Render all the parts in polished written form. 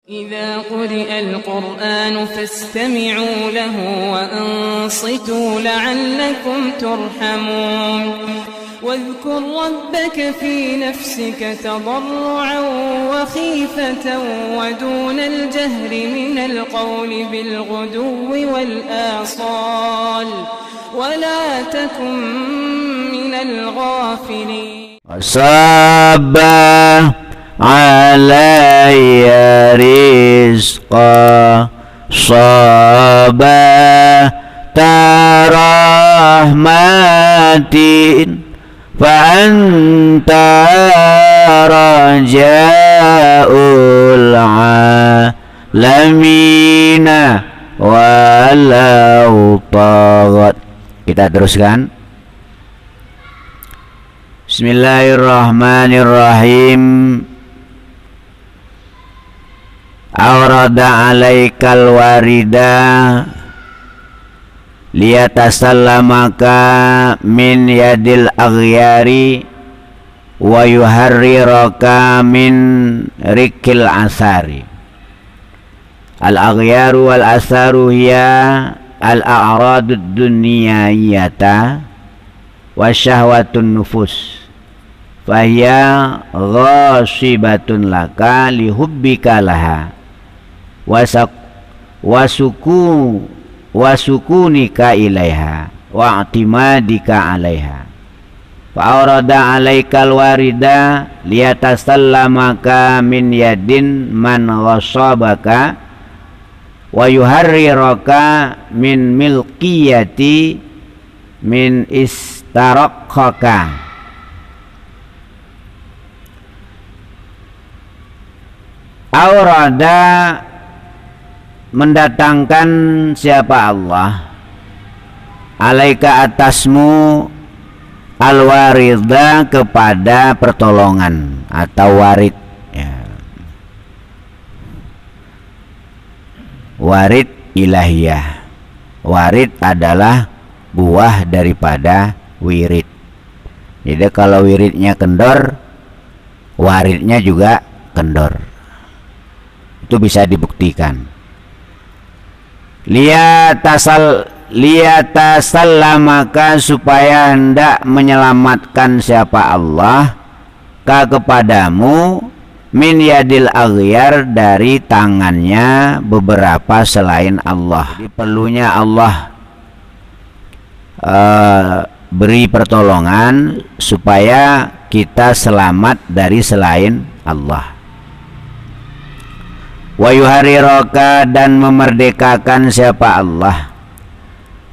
إذا قرئ القرآن فاستمعوا له وأنصتوا لعلكم ترحمون واذكر ربك في نفسك تضرعا وخيفة ودون الجهر من القول بالغدو والآصال ولا تكن من الغافلين علي رزقا صبا رحمة فأنت رجاء العالمين walau taghat. Kita teruskan. Bismillahirrahmanirrahim. Awrada alaikal warida liyatasallamaka min yadil aghyari wa yuharriraka min rikil asari. Al-aghyaru wal asaru hiya al-a'radud dunyayata wa syahwatun nufus fahiya ghasibatun laka lihubbika laha wasukunika ilaiha wa i'timadika alaiha fa'arada alaikal warida liyatasallamaka min yadin man ghasabaka wa yuharriraka min milkiyati min istarakhaka. Aurada mendatangkan siapa Allah alaika atasmu al-warida kepada pertolongan atau warid ya. Warid ilahiyah. Warid adalah buah daripada wirid. Jadi kalau wiridnya kendor, waridnya juga kendor. Itu bisa dibuktikan. Liyatasallamaka supaya hendak menyelamatkan siapa Allah kepadamu min yadil aghyar dari tangannya beberapa selain Allah. Jadi perlunya Allah beri pertolongan supaya kita selamat dari selain Allah. Wa yuharriraka dan memerdekakan siapa Allah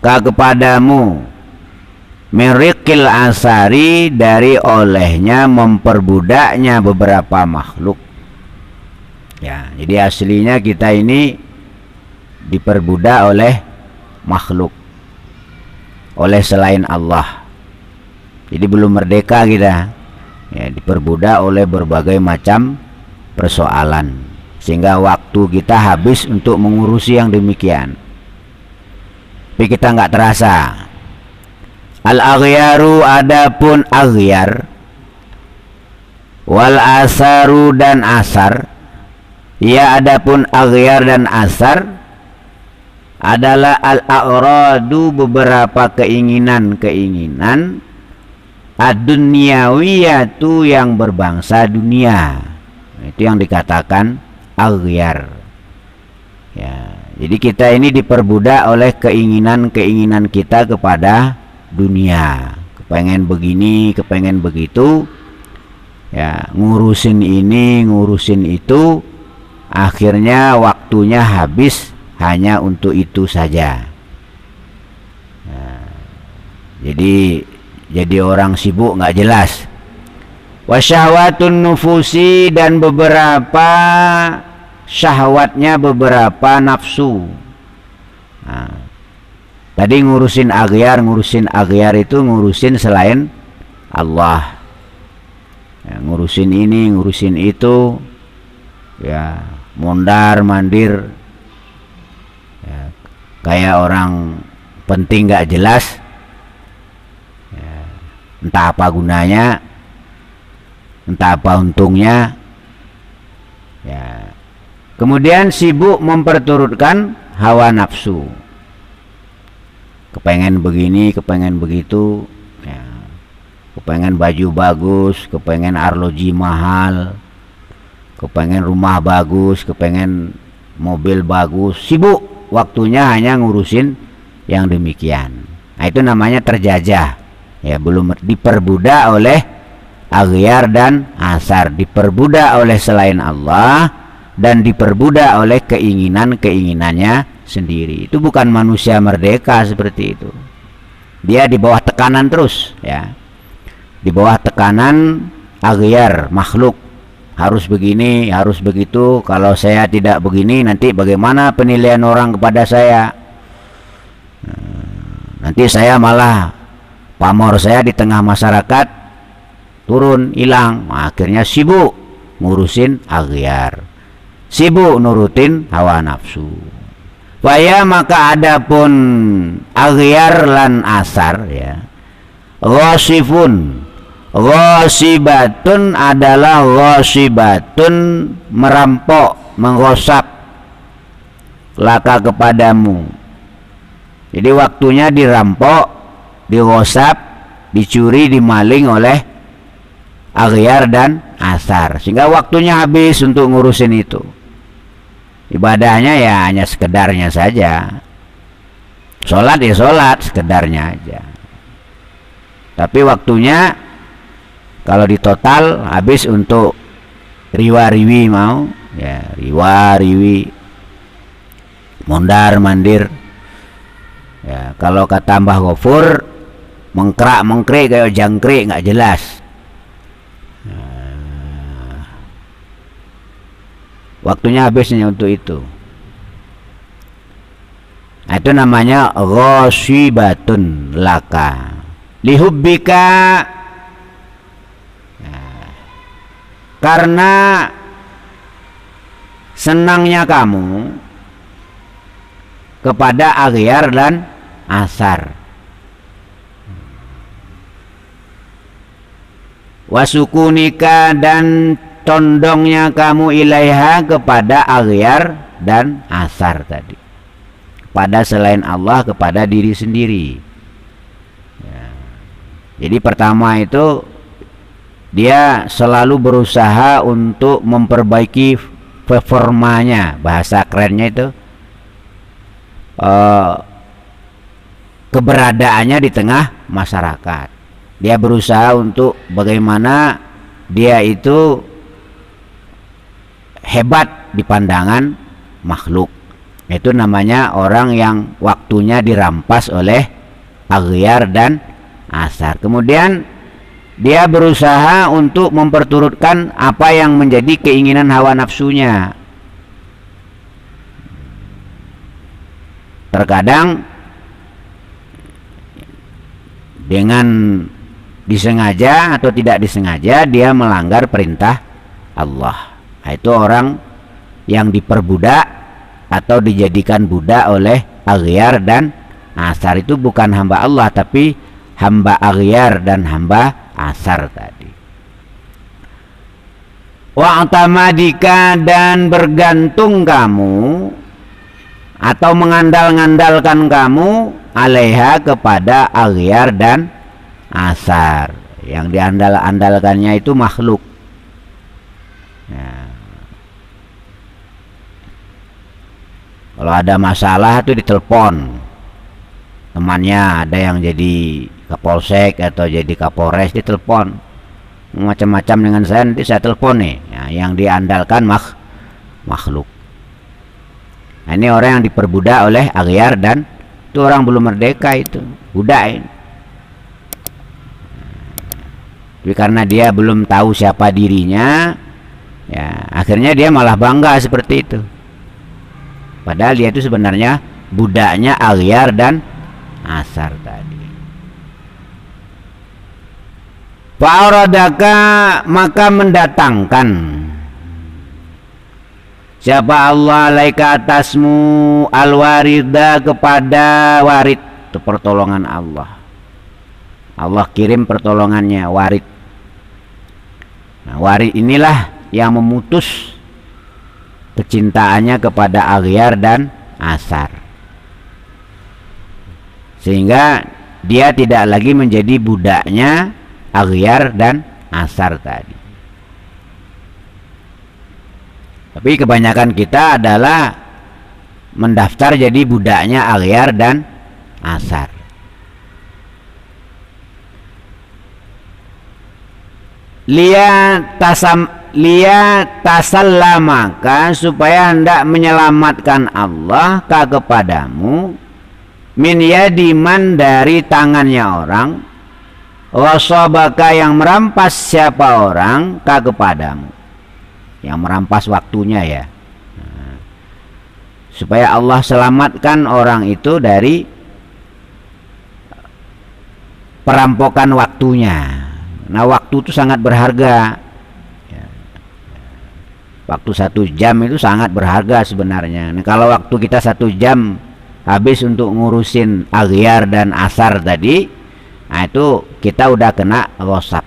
kepadamu mirikil asari dari olehnya memperbudaknya beberapa makhluk ya. Jadi aslinya kita ini diperbudak oleh makhluk, oleh selain Allah. Jadi belum merdeka kita ya, diperbudak oleh berbagai macam persoalan sehingga waktu kita habis untuk mengurusi yang demikian, tapi kita nggak terasa. Al-aghyaru adapun aghyar wal asaru dan asar ya, adapun aghyar dan asar adalah al-a'radu beberapa keinginan-keinginan ad-dunyawiyatu yang berbangsa dunia. Itu yang dikatakan aghyar ya. Jadi kita ini diperbudak oleh keinginan-keinginan kita kepada dunia, kepengen begini, kepengen begitu ya, ngurusin ini, ngurusin itu, akhirnya waktunya habis hanya untuk itu saja nah, jadi orang sibuk nggak jelas. Wasyahwatun nufusi dan beberapa syahwatnya beberapa nafsu. Nah, tadi ngurusin aghyar itu ngurusin selain Allah ya, ngurusin ini, ngurusin itu ya, mondar mandir ya, kayak orang penting gak jelas ya, entah apa gunanya, entah apa untungnya ya. Kemudian sibuk memperturutkan hawa nafsu, kepengen begini, kepengen begitu, ya. Kepengen baju bagus, kepengen arloji mahal, kepengen rumah bagus, kepengen mobil bagus, sibuk waktunya hanya ngurusin yang demikian. Nah, itu namanya terjajah, ya, belum diperbudak oleh aghyar dan asar, diperbudak oleh selain Allah dan diperbudak oleh keinginannya sendiri. Itu bukan manusia merdeka seperti itu. Dia di bawah tekanan terus, ya, di bawah tekanan aghyar, makhluk. Harus begini, harus begitu. Kalau saya tidak begini, nanti bagaimana penilaian orang kepada saya? Nanti saya malah pamor saya di tengah masyarakat turun, hilang. Nah, akhirnya sibuk ngurusin aghyar, sibuk nurutin hawa nafsu. Faya maka adapun aghyar lan asar, ya, ghasifun, ghasibatun adalah ghasibatun, merampok, menggosap, laka kepadamu. Jadi waktunya dirampok, digosap, dicuri, dimaling oleh aghyar dan asar, sehingga waktunya habis untuk ngurusin itu. Ibadahnya ya hanya sekedarnya saja, sholat ya sholat sekedarnya aja, tapi waktunya kalau ditotal habis untuk riwa-riwi, mau ya riwa-riwi, mondar mandir, ya. Kalau kata Mbah Ghafur, mengkrak-mengkrik kayak jangkrik, nggak jelas. Waktunya habisnya untuk itu. Nah, itu namanya ghasibatun laka lihubbika, karena senangnya kamu kepada aghyar dan asar. Wasukunika, dan condongnya kamu ilaiha kepada aghyar dan asar tadi, pada selain Allah, kepada diri sendiri, ya. Jadi pertama itu dia selalu berusaha untuk memperbaiki performanya, bahasa kerennya itu keberadaannya di tengah masyarakat. Dia berusaha untuk bagaimana dia itu hebat di pandangan makhluk. Itu namanya orang yang waktunya dirampas oleh aghyar dan asar. Kemudian dia berusaha untuk memperturutkan apa yang menjadi keinginan hawa nafsunya. Terkadang dengan disengaja atau tidak disengaja dia melanggar perintah Allah. Nah, itu orang yang diperbudak atau dijadikan budak oleh aghyar dan asar. Itu bukan hamba Allah, tapi hamba aghyar dan hamba asar tadi. Wa'tamadika, dan bergantung kamu atau mengandal-ngandalkan kamu alaiha kepada aghyar dan asar. Yang diandalkannya itu makhluk, ya. Kalau ada masalah itu ditelepon temannya, ada yang jadi kapolsek atau jadi kapolres, ditelepon macam-macam dengan saya, nanti saya telepon nih, ya. Yang diandalkan makhluk. Nah, ini orang yang diperbudak oleh aghyar dan itu orang belum merdeka, itu budak ini. Tapi karena dia belum tahu siapa dirinya, ya akhirnya dia malah bangga seperti itu. Padahal dia itu sebenarnya budaknya aghyar dan asar tadi. Fa'aradaka, maka mendatangkan siapa Allah alaika atasmu al-warida, kepada warid, itu pertolongan Allah. Allah kirim pertolongannya, warid. Nah, warid inilah yang memutus kecintaannya kepada aghyar dan asar, sehingga dia tidak lagi menjadi budaknya aghyar dan asar tadi. Tapi kebanyakan kita adalah mendaftar jadi budaknya aghyar dan asar. Lia tasallamaka, supaya hendak menyelamatkan Allah ka kepadamu, min yadiman, dari tangannya orang, wasabaka, yang merampas siapa orang, ka kepadamu, yang merampas waktunya ya. Supaya Allah selamatkan orang itu dari perampokan waktunya. Nah, waktu itu sangat berharga. Waktu 1 jam itu sangat berharga sebenarnya. Nah, kalau waktu kita 1 jam habis untuk ngurusin aghyar dan asar tadi, nah itu kita udah kena ghosab.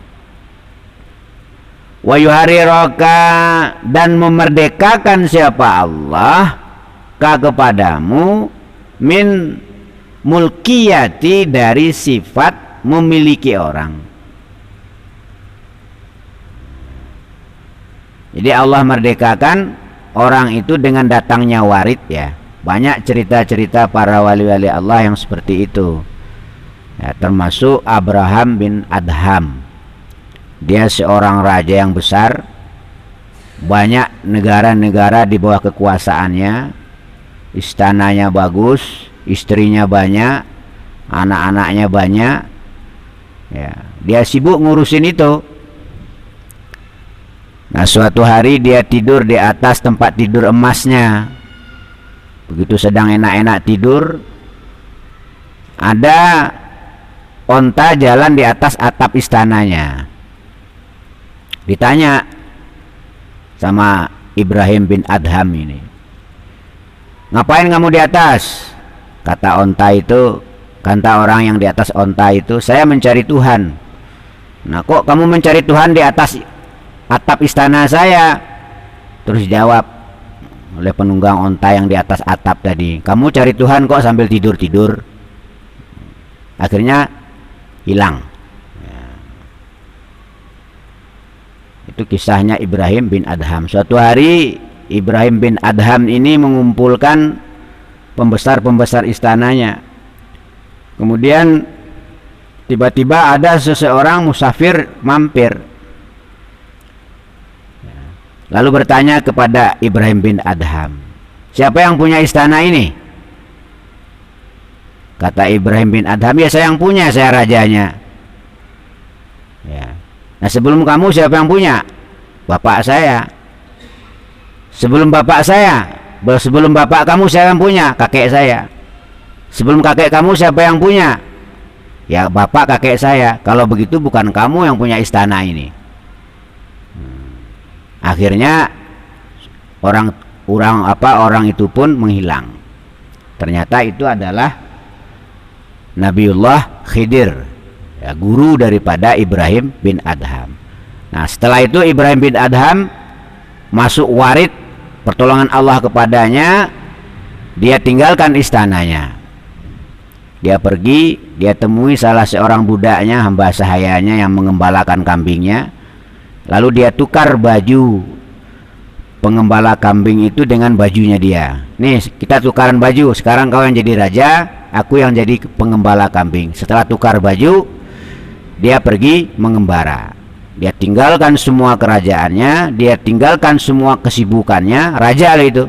Wa yuhariraka, dan memerdekakan siapa Allah ka kepadamu, min mulkiyati, dari sifat memiliki orang. Jadi Allah merdekakan orang itu dengan datangnya warid ya. Banyak cerita-cerita para wali-wali Allah yang seperti itu ya, termasuk Abraham bin Adham. Dia seorang raja yang besar, banyak negara-negara di bawah kekuasaannya, istananya bagus, istrinya banyak, anak-anaknya banyak ya. Dia sibuk ngurusin itu. Nah, suatu hari dia tidur di atas tempat tidur emasnya. Begitu sedang enak-enak tidur, ada onta jalan di atas atap istananya. Ditanya sama Ibrahim bin Adham ini, ngapain kamu di atas? Kata onta itu, kata orang yang di atas onta itu, saya mencari Tuhan. Nah, kok kamu mencari Tuhan di atas atap istana saya? Terus jawab oleh penunggang onta yang di atas atap tadi, kamu cari Tuhan kok sambil tidur-tidur. Akhirnya hilang ya. Itu kisahnya Ibrahim bin Adham. Suatu hari Ibrahim bin Adham ini mengumpulkan pembesar-pembesar istananya. Kemudian tiba-tiba ada seseorang musafir mampir, lalu bertanya kepada Ibrahim bin Adham, siapa yang punya istana ini? Kata Ibrahim bin Adham, ya saya yang punya, saya rajanya ya. Nah, sebelum kamu siapa yang punya? Bapak saya. Sebelum bapak saya, sebelum bapak kamu siapa yang punya? Kakek saya. Sebelum kakek kamu siapa yang punya? Ya bapak kakek saya. Kalau begitu bukan kamu yang punya istana ini. Akhirnya orang itu pun menghilang. Ternyata itu adalah Nabiullah Khidir ya, guru daripada Ibrahim bin Adham. Nah, setelah itu Ibrahim bin Adham masuk warid, pertolongan Allah kepadanya, dia tinggalkan istananya. Dia pergi, dia temui salah seorang budaknya, hamba sahayanya yang mengembalakan kambingnya. Lalu dia tukar baju pengembala kambing itu dengan bajunya dia. Nih, kita tukaran baju. Sekarang kau yang jadi raja, aku yang jadi pengembala kambing. Setelah tukar baju, dia pergi mengembara. Dia tinggalkan semua kerajaannya, dia tinggalkan semua kesibukannya. Raja lah itu.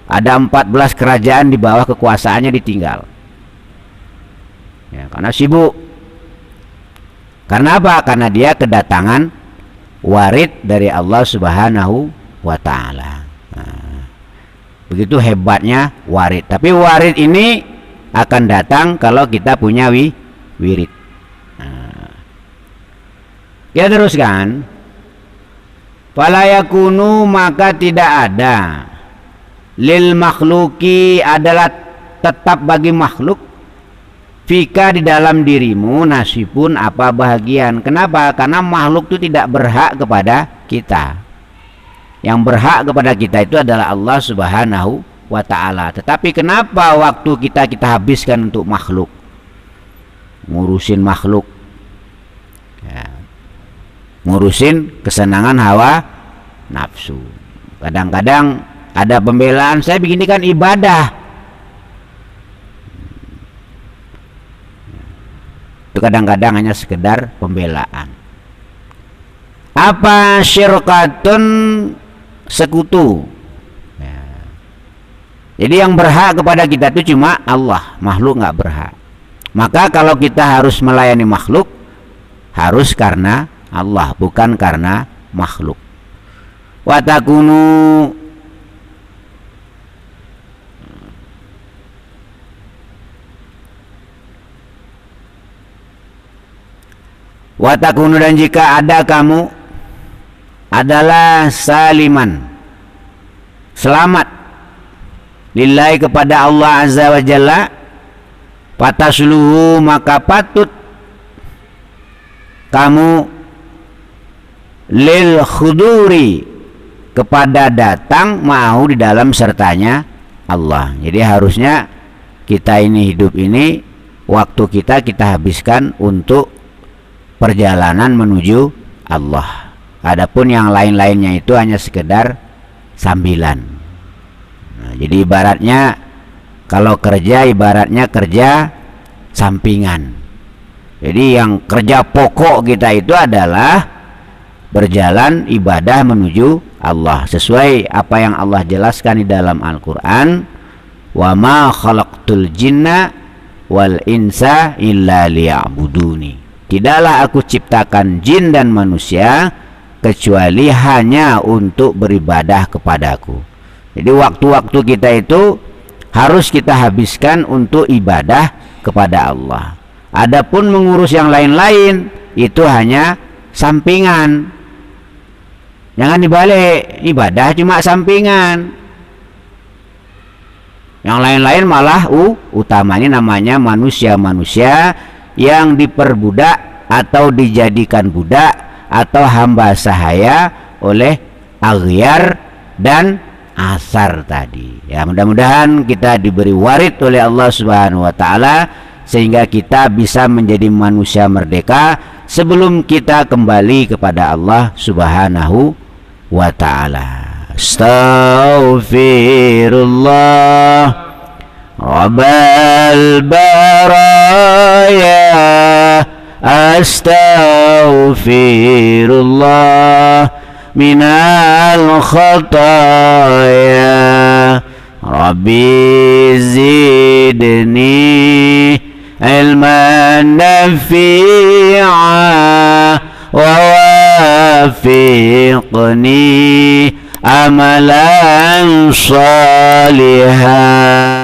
Ada 14 kerajaan di bawah kekuasaannya ditinggal. Ya, karena sibuk. Karena apa? Karena dia kedatangan warid dari Allah Subhanahu wa ta'ala. Nah, begitu hebatnya warid. Tapi warid ini akan datang kalau kita punya wirid. Nah, kita teruskan. Fala yakunu, maka tidak ada, lil makhluki, adalah tetap bagi makhluk, fika, di dalam dirimu, nasibun, apa bahagian. Kenapa? Karena makhluk itu tidak berhak kepada kita. Yang berhak kepada kita itu adalah Allah Subhanahu wa ta'ala. Tetapi kenapa waktu kita habiskan untuk makhluk, ngurusin makhluk, ya, ngurusin kesenangan hawa nafsu. Kadang-kadang ada pembelaan, saya begini kan ibadah. Itu kadang-kadang hanya sekedar pembelaan. Apa syirkatun, sekutu. Ya. Jadi yang berhak kepada kita itu cuma Allah, makhluk nggak berhak. Maka kalau kita harus melayani makhluk, harus karena Allah, bukan karena makhluk. Watakunu, dan jika ada kamu adalah saliman, selamat lillahi kepada Allah azza wa jalla, fatasluhu maka patut kamu lil khuduri kepada datang ma'ahu di dalam sertanya Allah. Jadi harusnya kita ini hidup ini, waktu kita habiskan untuk perjalanan menuju Allah. Adapun yang lain-lainnya itu hanya sekedar sambilan. Nah, jadi ibaratnya kalau kerja, ibaratnya kerja sampingan. Jadi yang kerja pokok kita itu adalah berjalan ibadah menuju Allah, sesuai apa yang Allah jelaskan di dalam Al-Quran, wa ma khalaqtul jinna wal insa illa liya'buduni. Tidaklah aku ciptakan jin dan manusia kecuali hanya untuk beribadah kepadaku. Jadi waktu-waktu kita itu harus kita habiskan untuk ibadah kepada Allah. Adapun mengurus yang lain-lain itu hanya sampingan. Jangan dibalik, ibadah cuma sampingan. Yang lain-lain malah utama. Ini namanya manusia-manusia yang diperbudak atau dijadikan budak atau hamba sahaya oleh aghyar dan asar tadi. Ya, mudah-mudahan kita diberi warid oleh Allah Subhanahu wa taala sehingga kita bisa menjadi manusia merdeka sebelum kita kembali kepada Allah Subhanahu wa taala. Astaghfirullah Rabbal baraya, astaghfirullah minal khataya, Rabbi zidni ilman nafi'a wa wafiqni amalan salihah.